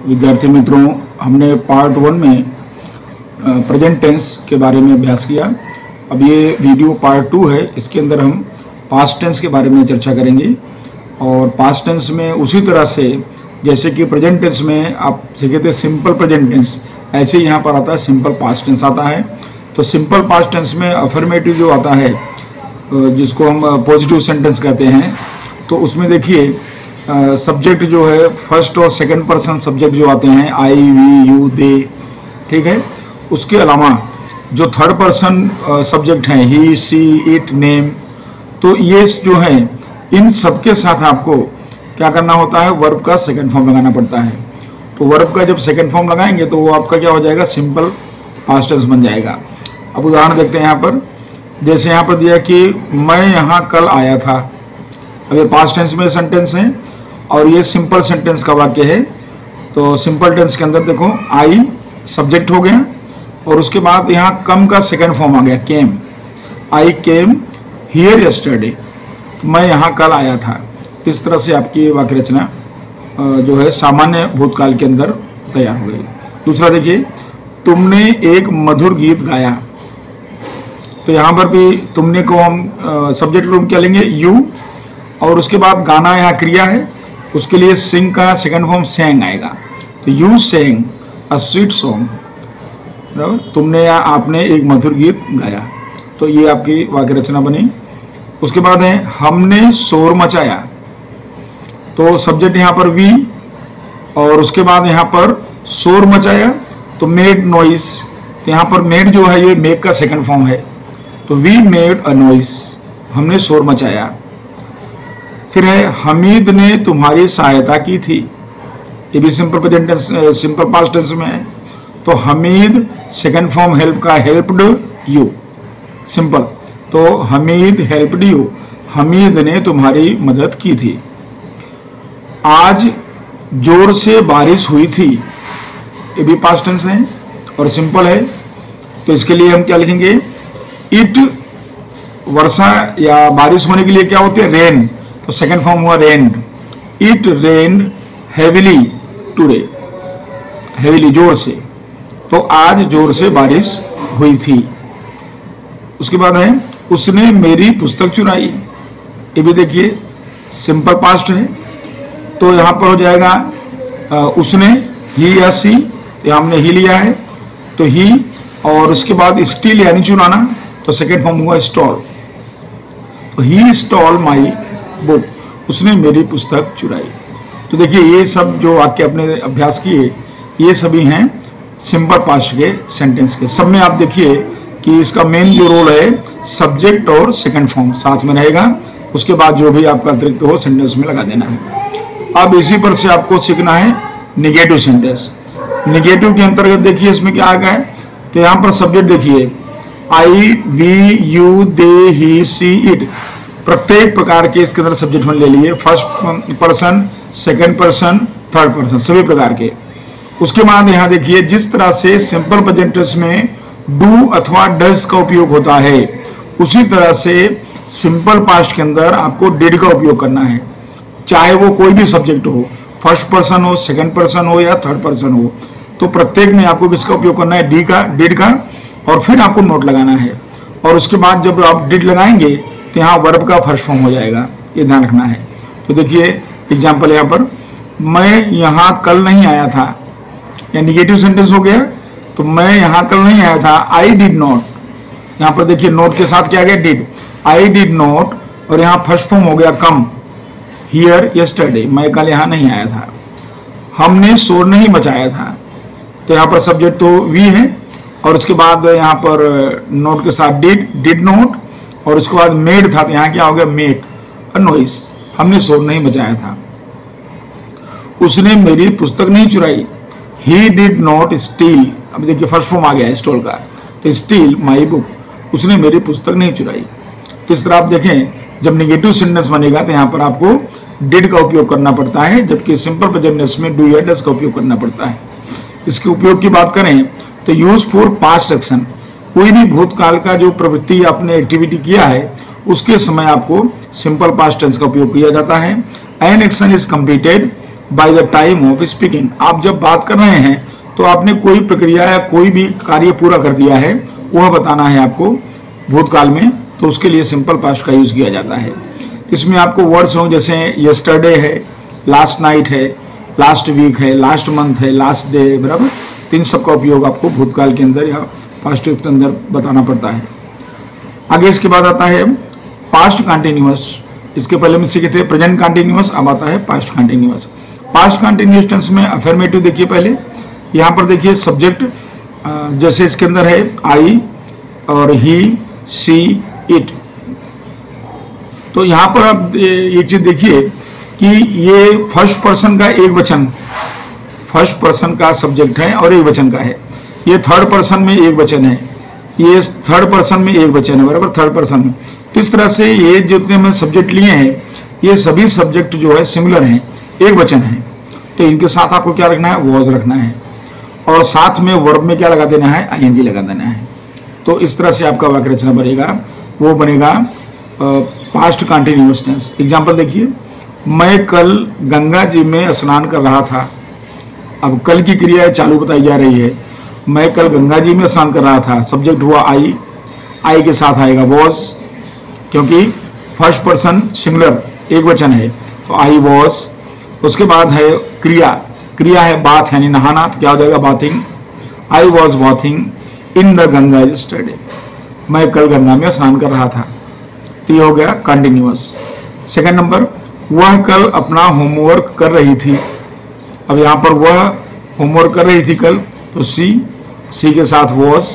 विद्यार्थी मित्रों, हमने पार्ट 1 में प्रेजेंट टेंस के बारे में अभ्यास किया। अब ये वीडियो पार्ट 2 है। इसके अंदर हम पास्ट टेंस के बारे में चर्चा करेंगे। और पास्ट टेंस में उसी तरह से जैसे कि प्रेजेंट टेंस में आप सीखे थे सिंपल प्रेजेंट टेंस, ऐसे ही यहाँ पर आता है सिंपल पास्ट टेंस आता है। तो सिंपल पास्ट टेंस में अफर्मेटिव जो आता है, जिसको हम पॉजिटिव सेंटेंस कहते हैं, तो उसमें देखिए सब्जेक्ट जो है फर्स्ट और सेकंड पर्सन सब्जेक्ट जो आते हैं, आई, वी, यू, दे, ठीक है। उसके अलावा जो थर्ड पर्सन सब्जेक्ट हैं, ही, सी, इट, नेम, तो ये जो है इन सबके साथ आपको क्या करना होता है, वर्ब का सेकंड फॉर्म लगाना पड़ता है। तो वर्ब का जब सेकंड फॉर्म लगाएंगे तो वो आपका क्या हो जाएगा, सिंपल पास्ट टेंस बन जाएगा। अब उदाहरण देखते हैं यहाँ पर। जैसे यहाँ पर दिया कि मैं यहाँ कल आया था। अब ये पास्ट टेंस में सेंटेंस है और ये सिंपल सेंटेंस का वाक्य है। तो सिंपल टेंस के अंदर देखो आई सब्जेक्ट हो गया और उसके बाद यहाँ कम का सेकंड फॉर्म आ गया, केम। आई केम हियर यस्टरडे, मैं यहाँ कल आया था। इस तरह से आपकी वाक्य रचना जो है सामान्य भूतकाल के अंदर तैयार हो गई। दूसरा देखिए, तुमने एक मधुर गीत गाया। तो यहाँ पर भी तुमने को हम सब्जेक्ट रूम क्या लेंगे, यू, और उसके बाद गाना यहाँ क्रिया है, उसके लिए सिंग का सेकंड फॉर्म सेंग आएगा। तो you Seng a sweet song, तुमने या आपने एक मधुर गीत गाया। तो ये आपकी वाक्य रचना बनी। उसके बाद है हमने शोर मचाया। तो सब्जेक्ट यहाँ पर वी और उसके बाद यहाँ पर शोर मचाया, तो मेड नॉइस। तो यहाँ पर मेड जो है ये मेक का सेकंड फॉर्म है। तो वी मेड अ नॉइस, हमने शोर मचाया। फिर है हमीद ने तुम्हारी सहायता की थी। ये भी simple present tense, simple past tense में है। तो हमीद सेकंड फॉर्म हेल्प का, हेल्प्ड यू, सिंपल। तो हमीद हेल्प्ड यू, हमीद ने तुम्हारी मदद की थी। आज जोर से बारिश हुई थी। ये भी पास्ट टेंस है और सिंपल है। तो इसके लिए हम क्या लिखेंगे, इट, वर्षा या बारिश होने के लिए क्या होती है, रेन। तो सेकंड फॉर्म हुआ rained. It rained heavily today, heavily जोर से। तो आज जोर से बारिश हुई थी। उसके बाद है उसने मेरी पुस्तक चुराई। ये भी देखिए सिंपल पास्ट है। तो यहाँ पर हो जाएगा उसने, ही या सी, तो हमने ही लिया है तो ही, और उसके बाद स्टील यानी चुराना, तो सेकंड फॉर्म हुआ स्टॉल। तो ही स्टॉल माई बुक, उसने मेरी पुस्तक चुराई। तो देखिए ये सब जो वाक्य अपने अभ्यास किए, ये सभी हैं सिंपल पास्ट के सेंटेंस के। सब में आप देखिए कि इसका मेन जो रोल है सब्जेक्ट और सेकंड फॉर्म साथ में रहेगा। उसके बाद जो भी आपका अतिरिक्त हो सेंटेंस में लगा देना है। अब इसी पर से आपको सीखना है निगेटिव सेंटेंस। निगेटिव के अंतर्गत देखिए इसमें क्या आ गया है। तो यहाँ पर सब्जेक्ट देखिए I, we, you, they, he, she, it, प्रत्येक प्रकार के इसके अंदर सब्जेक्ट में ले लिए। First person, second person, third person, सभी प्रकार के। उसके बाद यहाँ देखिए जिस तरह से सिंपल प्रेजेंट टेंस में डू अथवा डज का उपयोग होता है, उसी तरह से सिंपल पास्ट के अंदर आपको डिड का उपयोग करना है। चाहे वो कोई भी सब्जेक्ट हो, फर्स्ट पर्सन हो, सेकंड पर्सन हो या थर्ड पर्सन हो, तो प्रत्येक में आपको किसका उपयोग करना है, डी का, डिड का, और फिर आपको नोट लगाना है। और उसके बाद जब आप डिड लगाएंगे तो यहाँ वर्ब का फर्स्ट फॉर्म हो जाएगा, ये ध्यान रखना है। तो देखिए एग्जाम्पल यहाँ पर, मैं यहाँ कल नहीं आया था, या निगेटिव सेंटेंस हो गया। तो मैं यहाँ कल नहीं आया था, आई डिड नॉट। यहाँ पर देखिए नोट के साथ क्या गया, डिड, आई डिड नॉट, और यहाँ फर्स्ट फॉर्म हो गया कम, हियर यस्टरडे, मैं कल यहाँ नहीं आया था। हमने शोर नहीं मचाया था। तो यहाँ पर सब्जेक्ट तो वी है और उसके बाद यहाँ पर नोट के साथ डिड, डिड नॉट, और उसके बाद मेड था, तो यहाँ क्या हो गया, मेक अ नॉइस, हमने शोर नहीं मचाया था। उसने मेरी पुस्तक नहीं चुराई, ही डिड नॉट स्टील। अब देखिए फर्स्ट फॉर्म आ गया है स्टॉल का, तो स्टील माई बुक, उसने मेरी पुस्तक नहीं चुराई। तो इस तरह आप देखें जब निगेटिव सेंटेंस बनेगा तो यहाँ पर आपको डिड का उपयोग करना पड़ता है, जबकि सिंपल प्रेजेंट टेंस में डू या डज का उपयोग करना पड़ता है। इसके उपयोग की बात करें तो यूज फॉर पास्ट एक्शन, कोई भी भूतकाल का जो प्रवृत्ति आपने एक्टिविटी किया है उसके समय आपको सिंपल पास्ट टेंस का उपयोग किया जाता है। An action is completed by the time of speaking. आप जब बात कर रहे हैं तो आपने कोई प्रक्रिया या कोई भी कार्य पूरा कर दिया है, वह बताना है आपको भूतकाल में, तो उसके लिए सिंपल पास्ट का यूज किया जाता है। इसमें आपको वर्ड्स हो जैसे यस्टरडे है, लास्ट नाइट है, लास्ट वीक है, लास्ट मंथ है, लास्ट डे, बराबर। तो इन सब का उपयोग आपको भूतकाल के अंदर या पास्ट के अंदर बताना पड़ता है। आगे इसके बाद आता है पास्ट कंटिन्यूअस। इसके पहले में सीखे थे प्रेजेंट कंटिन्यूअस, अब आता है past continuous. Past continuous tense में अफर्मेटिव देखिए पहले, यहाँ पर देखिए सब्जेक्ट जैसे इसके अंदर है आई और ही, सी, इट। तो यहाँ पर आप एक चीज देखिए कि ये फर्स्ट पर्सन का एक वचन, फर्स्ट पर्सन का सब्जेक्ट है और एक वचन का है। ये थर्ड पर्सन में एक वचन है, ये थर्ड पर्सन में एक वचन है, बराबर, थर्ड पर्सन में। तो इस तरह से ये जितने में सब्जेक्ट लिए हैं ये सभी सब्जेक्ट जो है सिमिलर हैं, एक वचन है। तो इनके साथ आपको क्या रखना है, वॉज रखना है, और साथ में वर्ब में क्या लगा देना है, आईएनजी लगा देना है। तो इस तरह से आपका वाक्य रचना बनेगा, वो बनेगा पास्ट कंटिन्यूअस टेंस। एग्जांपल देखिए, मैं कल गंगा जी में स्नान कर रहा था। अब कल की क्रिया चालू बताई जा रही है। मैं कल गंगा जी में स्नान कर रहा था, सब्जेक्ट हुआ आई, आई के साथ आएगा वॉज, क्योंकि फर्स्ट पर्सन सिंगुलर एक वचन है, तो आई वॉज। उसके बाद है क्रिया, क्रिया है बाथ यानी नहाना, तो क्या हो जाएगा, bathing. I was bathing in the Ganga yesterday, मैं कल गंगा में स्नान कर रहा था। तो ये हो गया कंटिन्यूअस। सेकंड नंबर, वह कल अपना होमवर्क कर रही थी। अब यहाँ पर वह होमवर्क कर रही थी कल, तो सी के साथ वॉज,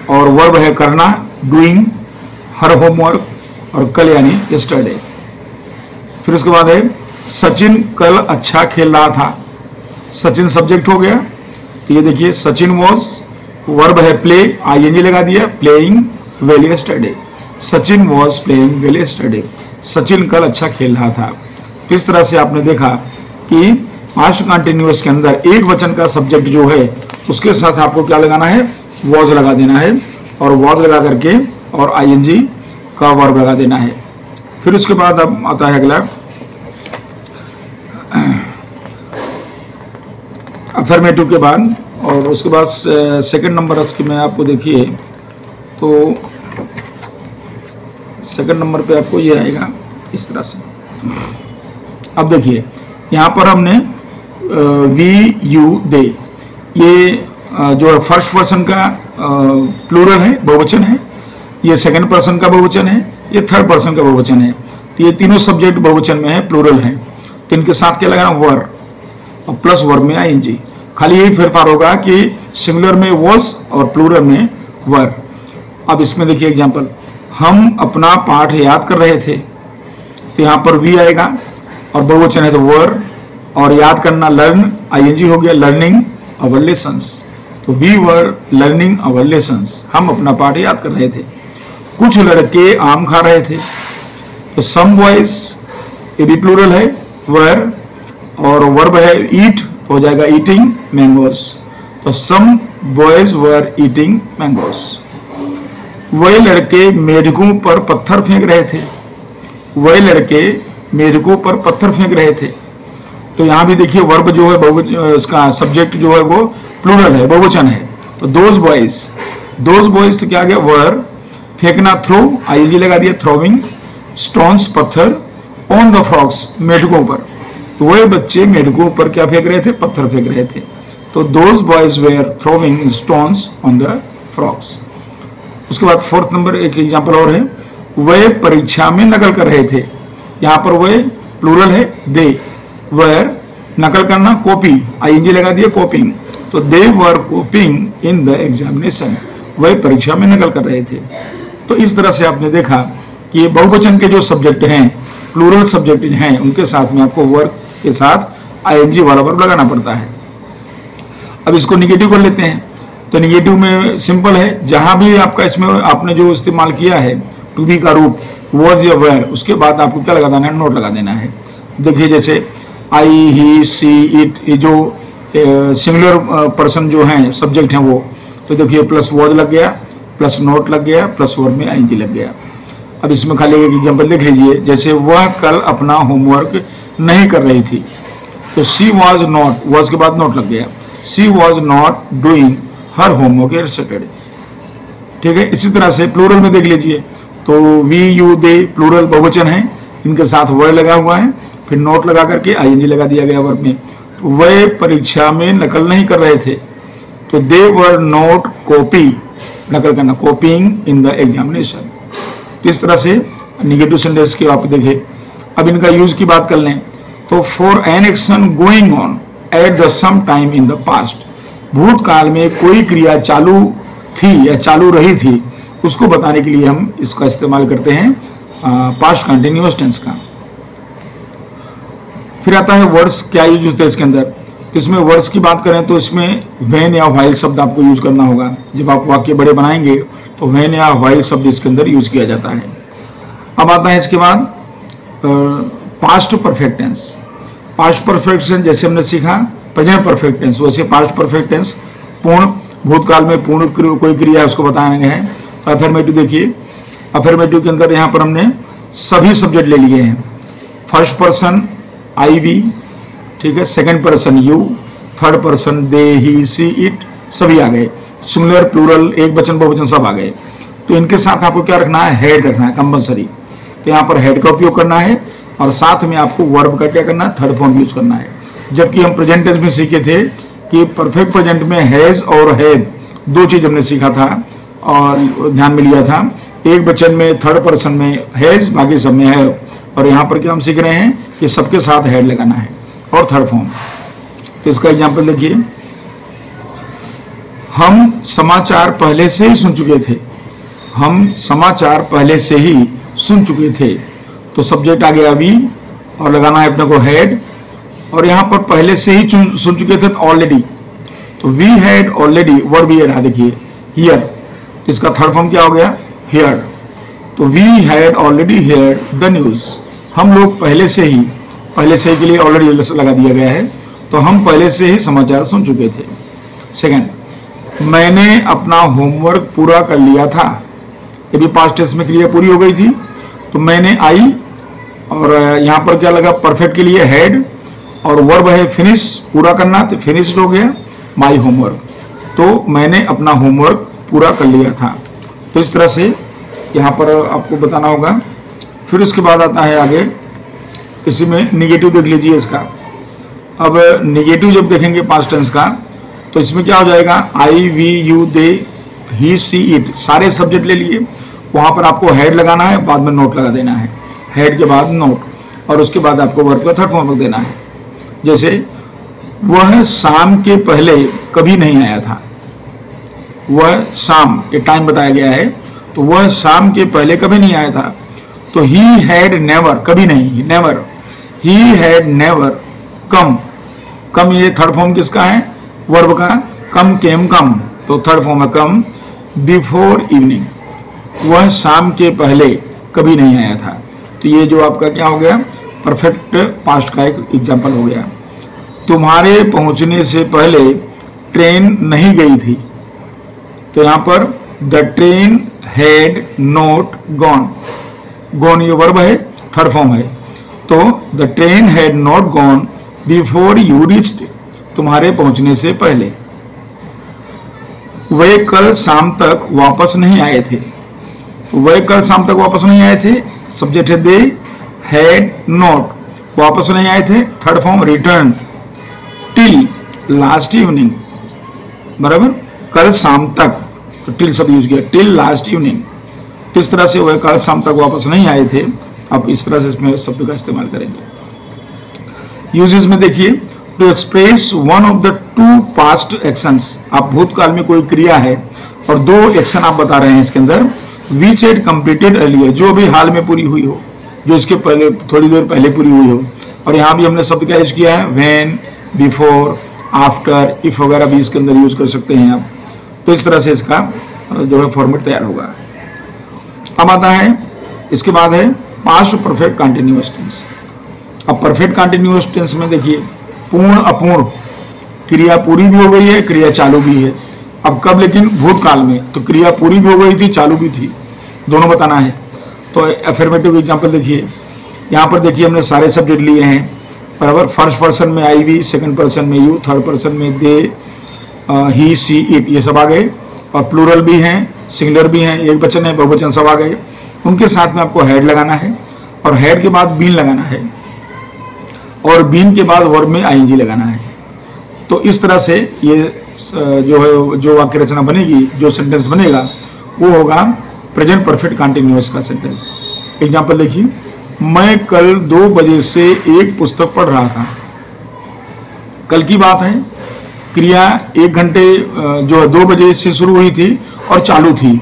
और वर्ब है करना, डूइंग हर होमवर्क, और कल यानी यस्टरडे। फिर उसके बाद है सचिन कल अच्छा खेल रहा था। सचिन सब्जेक्ट हो गया, तो ये देखिए सचिन वॉज, वर्ब है प्ले, आईएनजी लगा दिया, playing well yesterday. Sachin was playing well yesterday, Sachin कल अच्छा खेल रहा था। तो इस तरह से आपने देखा कि पास्ट कंटिन्यूअस के अंदर एक वचन का सब्जेक्ट जो है उसके साथ आपको क्या लगाना है, वॉज लगा देना है, और वॉज लगा करके और आईएनजी का वर्ब लगा देना है। फिर उसके बाद अब आता है अगला अफर्मेटिव के बाद, और उसके बाद सेकंड नंबर इसकी में आपको देखिए, तो सेकंड नंबर पे आपको ये आएगा इस तरह से। अब देखिए यहाँ पर हमने वी, यू, दे, ये जो है फर्स्ट पर्सन का प्लूरल है, बहुवचन है, ये सेकंड पर्सन का बहुवचन है, ये थर्ड पर्सन का बहुवचन है। तो ये तीनों सब्जेक्ट बहुवचन में है, प्लूरल है। तो इनके साथ क्या लगाना, वर, और प्लस वर्ब में आईएनजी। खाली यही फेरफार होगा कि सिंगुलर में वॉज और प्लूरल में वर। अब इसमें देखिए एग्जांपल, हम अपना पाठ याद कर रहे थे, तो यहाँ पर वी आएगा और बहुवचन है तो वर, और याद करना लर्न, आईएनजी हो गया, लर्निंग अवर लेसन्स। तो we were learning our lessons, हम अपना पाठ याद कर रहे थे। कुछ लड़के आम खा रहे थे, तो सम बॉयज, ये भी प्लूरल है, वर, और वर्ब है ईट, तो हो जाएगा ईटिंग मैंगोस। तो some boys were eating mangoes. वह लड़के मेढकों पर पत्थर फेंक रहे थे, वह लड़के मेढकों पर पत्थर फेंक रहे थे। तो यहाँ भी देखिए वर्ब जो है उसका सब्जेक्ट जो है वो प्लूरल है, बहुवचन है। तो दोज बॉयज, दोज बॉयज तो क्या गया, वर, फेंकना थ्रो, आईएनजी लगा दिया, थ्रोविंग स्टोन्स, पत्थर, ऑन द फ्रॉक्स, मेढकों पर। तो वह बच्चे मेढकों पर क्या फेंक रहे थे, पत्थर फेंक रहे थे। तो those boys were throwing stones on the frogs. उसके बाद फोर्थ नंबर एक एग्जांपल और है, वह परीक्षा में नकल कर रहे थे। यहाँ पर वह प्लूरल है, दे, वेयर नकल करना, कॉपी, आईएनजी लगा दिया, कॉपिंग। तो दे वर कॉपिंग इन द एग्जामिनेशन, वह परीक्षा में नकल कर रहे थे। तो इस तरह से आपने देखा कि ये बहुवचन के जो सब्जेक्ट हैं, प्लूरल सब्जेक्ट हैं, उनके साथ में आपको वर्ब के साथ आईएनजी वाला वर्ब लगाना पड़ता है। अब इसको निगेटिव कर लेते हैं। तो निगेटिव में सिंपल है, जहां भी आपका इसमें आपने जो इस्तेमाल किया है टू बी का रूप वॉज या वेयर, उसके बाद आपको क्या लगा देना है, नोट लगा देना है। देखिए जैसे आई, ही, सी, इट, ये जो सिंगुलर पर्सन जो हैं सब्जेक्ट हैं वो, तो देखिए प्लस वॉज लग गया, प्लस नोट लग गया, प्लस वर्ब में आईएनजी लग गया। अब इसमें खाली एक एग्जांपल देख लीजिए, जैसे वह कल अपना होमवर्क नहीं कर रही थी। तो शी वॉज नॉट, वॉज के बाद नॉट लग गया, she was not doing her homework Saturday. ठीक है, इसी तरह से प्लूरल में देख लीजिए, तो वी यू दे प्लूरल बहुवचन है, इनके साथ वर लगा हुआ है, फिर नोट लगा करके आईएनजी लगा दिया गया वर्ब में। तो वे परीक्षा में नकल नहीं कर रहे थे, तो दे वर नॉट कॉपी, नकल करना, कॉपिंग इन द एग्जामिनेशन। तो इस तरह से निगेटिव सेंटेंस की आप देखें। अब इनका यूज की बात कर लें, तो for an action going on at the some time in the past, भूतकाल में कोई क्रिया चालू थी या चालू रही थी, उसको बताने के लिए हम इसका इस्तेमाल करते हैं पास्ट कंटिन्यूअस टेंस का। फिर आता है वर्ड्स, क्या यूज होते हैं इसके अंदर। इसमें वर्ड्स की बात करें तो इसमें व्हेन या व्हाइल शब्द आपको यूज करना होगा। जब आप वाक्य बड़े बनाएंगे तो व्हेन या व्हाइल शब्द इसके अंदर यूज किया जाता है। अब आता है इसके बाद past perfect tense. Past perfect tense जैसे हमने सीखा प्रेजेंट परफेक्ट टेंस, वैसे पास्ट परफेक्ट टेंस पूर्ण भूतकाल में पूर्ण कोई क्रिया है उसको बताया गया है। तो अफर्मेटिव देखिए, अफर्मेटिव के अंदर यहाँ पर हमने सभी सब्जेक्ट ले लिए हैं। फर्स्ट पर्सन आई वी, ठीक है, second person you, third person they he she it, सभी आ गए। सिंगुलर प्लूरल एक वचन बहुवचन सब आ गए। तो इनके साथ आपको क्या रखना है, हेड रखना है कंपल्सरी। तो यहाँ पर हेड का उपयोग करना है और साथ में आपको वर्ब का क्या करना है, थर्ड फॉर्म यूज करना है। जबकि हम प्रेजेंट टेंस में सीखे थे कि परफेक्ट प्रेजेंट में हैज और हैड दो चीज हमने सीखा था और ध्यान में लिया था। एक वचन में थर्ड पर्सन में हैज, बाकी सब में है। और यहाँ पर क्या हम सीख रहे हैं कि सबके साथ हेड लगाना है और थर्ड फॉर्म। तो इसका एग्जाम्पल देखिए, हम समाचार पहले से ही सुन चुके थे, हम समाचार पहले से ही सुन चुके थे। तो सब्जेक्ट आ गया वी और लगाना है अपने को हेड, और यहाँ पर पहले से ही सुन चुके थे ऑलरेडी, तो we had already, verb hear है देखिए हियर, तो इसका थर्ड फॉर्म क्या हो गया, हियर। तो we had already heard the news, हम लोग पहले से ही के लिए ऑलरेडी लगा दिया गया है, तो हम पहले से ही समाचार सुन चुके थे। सेकंड, मैंने अपना होमवर्क पूरा कर लिया था, ये भी पास्ट टेंस में क्रिया पूरी हो गई थी। तो मैंने आई और यहाँ पर क्या लगा, परफेक्ट के लिए हेड और वर्ब है फिनिश, पूरा करना, तो फिनिश्ड हो गया माई होमवर्क। तो मैंने अपना होमवर्क पूरा कर लिया था। तो इस तरह से यहाँ पर आपको बताना होगा। फिर उसके बाद आता है आगे, इसी में निगेटिव देख लीजिए इसका। अब निगेटिव जब देखेंगे पास्ट टेंस का, तो इसमें क्या हो जाएगा, I we you they he she it, सारे सब्जेक्ट ले लिए, वहां पर आपको हेड लगाना है, बाद में नोट लगा देना है, हेड के बाद नोट, और उसके बाद आपको वर्ब का थर्ड फॉर्म देना है। जैसे वह शाम के पहले कभी नहीं आया था, वह शाम, ये टाइम बताया गया है, तो वह शाम के पहले कभी नहीं आया था। तो ही हैड नेवर, कभी नहीं, never, he had never come, come ये थर्ड फॉर्म किसका है, वर्ब का, कम केम कम, तो थर्ड फॉर्म है कम, बिफोर इवनिंग, वह शाम के पहले कभी नहीं आया था। तो ये जो आपका क्या हो गया, परफेक्ट पास्ट का एक एग्जांपल हो गया। तुम्हारे पहुंचने से पहले ट्रेन नहीं गई थी, तो यहाँ पर the train had not gone, gone ये वर्ब है, थर्ड फॉर्म है, तो the train had not gone before you reached, तुम्हारे पहुंचने से पहले। वे कल शाम तक वापस नहीं आए थे, वे कल शाम तक वापस नहीं आए थे, सब्जेक्ट है दे हैड नॉट, वापस नहीं आए थे, third form return, till last evening, बराबर, कल शाम तक, तो टिल सब यूज किया, टिल लास्ट इवनिंग। तो इस तरह से वह कल शाम तक वापस नहीं आए थे, आप इस तरह से इसमें शब्द का इस्तेमाल करेंगे। यूजेस में देखिए, to express one of the two past actions, आप भूतकाल में कोई क्रिया है और दो एक्शन आप बता रहे हैं इसके अंदर, विच हैड कंप्लीटेड अर्लियर, जो भी हाल में पूरी हुई हो, जो इसके पहले थोड़ी देर पहले पूरी हुई हो। और यहाँ भी हमने शब्द क्या यूज किया है, व्हेन, बिफोर, आफ्टर, इफ वगैरह भी इसके अंदर यूज कर सकते हैं आप। तो इस तरह से इसका जो है फॉर्मेट तैयार होगा। अब आता है, इसके बाद है पास्ट परफेक्ट कंटिन्यूअस टेंस। अब परफेक्ट कंटिन्यूअस टेंस में देखिए, पूर्ण अपूर्ण, क्रिया पूरी भी हो गई है, क्रिया चालू भी है। अब कब, लेकिन भूतकाल में, तो क्रिया पूरी भी हो गई थी, चालू भी थी, दोनों बताना है। तो अफर्मेटिव एग्जांपल देखिए, यहाँ पर देखिए हमने सारे सब्जेक्ट लिए हैं, बराबर। फर्स्ट पर्सन में आई वी, सेकंड पर्सन में यू, थर्ड पर्सन में दे, ही, सी, इट, ये सब आ गए। और प्लूरल भी हैं, सिंगुलर भी हैं, एक वचन है, बहुवचन, सब आ गए। उनके साथ में आपको हेड लगाना है और हेड के बाद बीन लगाना है और बीन के बाद वर्ब में आईएनजी लगाना है। तो इस तरह से ये जो है जो वाक्य रचना बनेगी, जो सेंटेंस बनेगा वो होगा प्रेजेंट परफेक्ट कंटिन्यूअस का सेंटेंस। एग्जांपल देखिए, मैं कल 2 बजे से एक पुस्तक पढ़ रहा था। कल की बात है, क्रिया 1 घंटे जो है 2 बजे से शुरू हुई थी और चालू थी।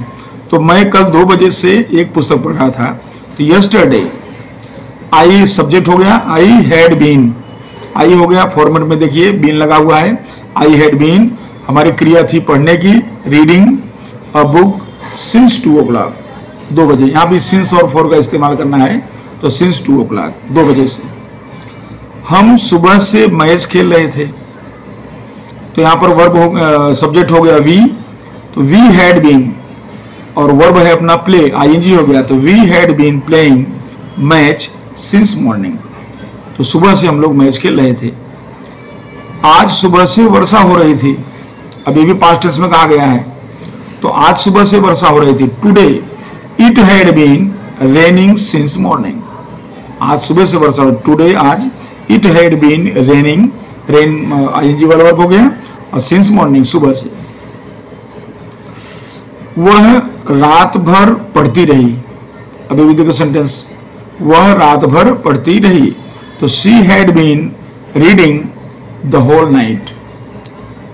तो मैं कल 2 बजे से एक पुस्तक पढ़ रहा था। तो यस्टरडे, आई सब्जेक्ट हो गया, आई हैड बीन, आई हो गया फॉर्मेट में, देखिए बीन लगा हुआ है, आई हैड बीन हमारी क्रिया थी पढ़ने की, reading a book since 2 o'clock, 2 बजे। यहाँ भी सिंस और फॉर का इस्तेमाल करना है, तो सिंस 2 o'clock, 2 बजे से। हम सुबह से मैच खेल रहे थे। तो यहाँ पर वर्ब सब्जेक्ट हो गया वी, तो वी हैड बीन और वर्ब है अपना प्ले, आईएनजी हो गया। तो we had been playing match since morning, तो सुबह से हम लोग मैच खेल रहे थे। आज सुबह से वर्षा हो रही थी, अभी भी पास्ट टेंस में कहा गया है। तो आज सुबह से वर्षा हो रही थी। Today it had been raining since morning, आज सुबह से वर्षा हो, टुडे आज, it had been raining, rain I N G वाला वर्ब हो गया, और सिंस मॉर्निंग सुबह से। वह रात भर पढ़ती रही, अभी भी देखो सेंटेंस, वह रात भर पढ़ती रही। तो she had been reading the whole night,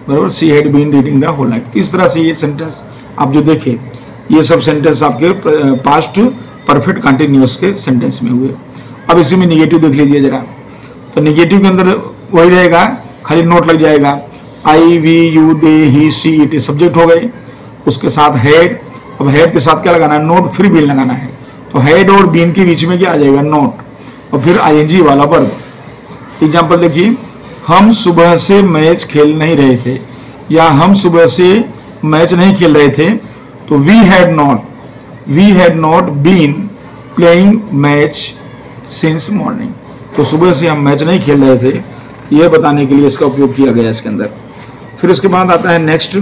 बराबर, she had been reading the whole night. इस तरह से ये सेंटेंस आप जो देखे, ये सब सेंटेंस आपके पास्ट परफेक्ट कंटिन्यूअस के सेंटेंस में हुए। अब इसी में निगेटिव देख लीजिए जरा। तो निगेटिव के अंदर वही रहेगा, खाली नोट लग जाएगा, I, we, you, they, he, she, it subject हो गए, उसके साथ हेड। अब हेड के साथ क्या लगाना है, नोट, फिर बीन लगाना है। तो हेड और बीन के बीच में क्या आ जाएगा, नोट, और फिर आईएनजी वाला वर्ब। एग्जांपल देखिए, हम सुबह से मैच खेल नहीं रहे थे, या हम सुबह से मैच नहीं खेल रहे थे। तो we had not been playing match since morning, तो सुबह से हम मैच नहीं खेल रहे थे, यह बताने के लिए इसका उपयोग किया गया इसके अंदर। फिर उसके बाद आता है नेक्स्ट,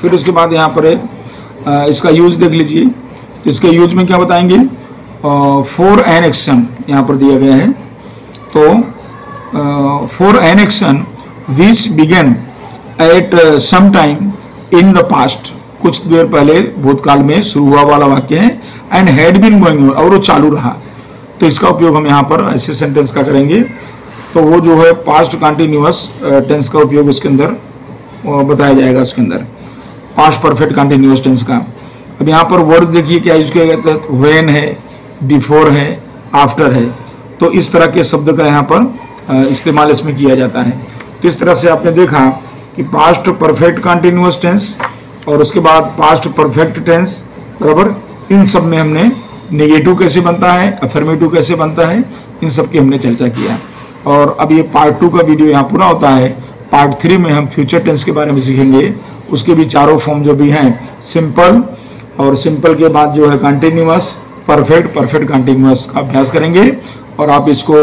फिर उसके बाद यहाँ पर इसका यूज देख लीजिए। तो इसके यूज में क्या बताएंगे, फॉर एन एक्शन यहाँ पर दिया गया है। तो for an action which began at some time in the past, कुछ देर पहले भूतकाल में शुरू हुआ वाला वाक्य है, एंड हैड बीन गोइंग, और वो चालू रहा। तो इसका उपयोग हम यहाँ पर ऐसे सेंटेंस का करेंगे। तो वो जो है पास्ट कंटिन्यूअस टेंस का उपयोग उसके अंदर बताया जाएगा, उसके अंदर पास्ट परफेक्ट कंटिन्यूअस टेंस का। अब यहाँ पर वर्ड देखिए क्या यूज किया गया है, व्हेन है, बिफोर है, आफ्टर है। तो इस तरह के शब्द का यहाँ पर इस्तेमाल इसमें किया जाता है। तो इस तरह से आपने देखा कि पास्ट परफेक्ट कंटिन्यूअस टेंस और उसके बाद पास्ट परफेक्ट टेंस, बराबर, इन सब में हमने नेगेटिव कैसे बनता है, अफर्मेटिव कैसे बनता है, इन सब की हमने चर्चा किया। और अब ये पार्ट 2 का वीडियो यहाँ पूरा होता है। पार्ट 3 में हम फ्यूचर टेंस के बारे में सीखेंगे। उसके भी चारों फॉर्म जो भी हैं, सिंपल, और सिंपल के बाद जो है कंटिन्यूअस, परफेक्ट, परफेक्ट कंटिन्यूअस का अभ्यास करेंगे। और आप इसको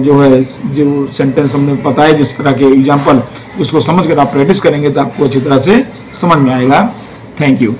जो है जो सेंटेंस हमने बताया जिस तरह के एग्जाम्पल, उसको समझ कर आप प्रैक्टिस करेंगे तो आपको अच्छी तरह से समझ में आएगा। Thank you.